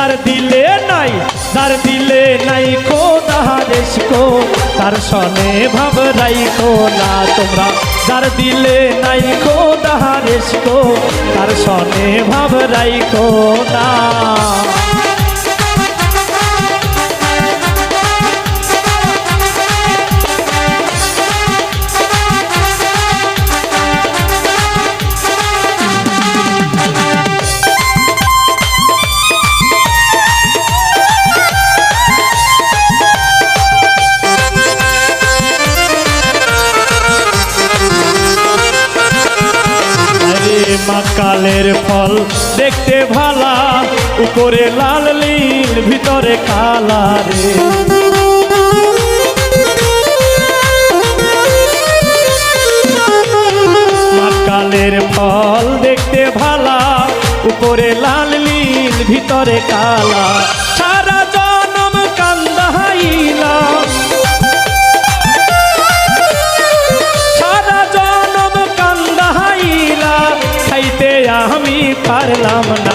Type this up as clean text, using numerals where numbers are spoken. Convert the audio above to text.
যার দিলে নাই খোদারেশ কো তার সনে ভাব রাইখো না তোমরা। যার দিলে নাই খোদারেশ কো তার সনে ভাব রাইখো না। মাকালের ফল দেখতে ভালা, উপরে লাল নীল ভিতরে কালা রে। মাকালের ফল দেখতে ভালা, উপরে লাল নীল ভিতরে কালা। সারা জনম কান্দাইলা, আমি পারলাম না।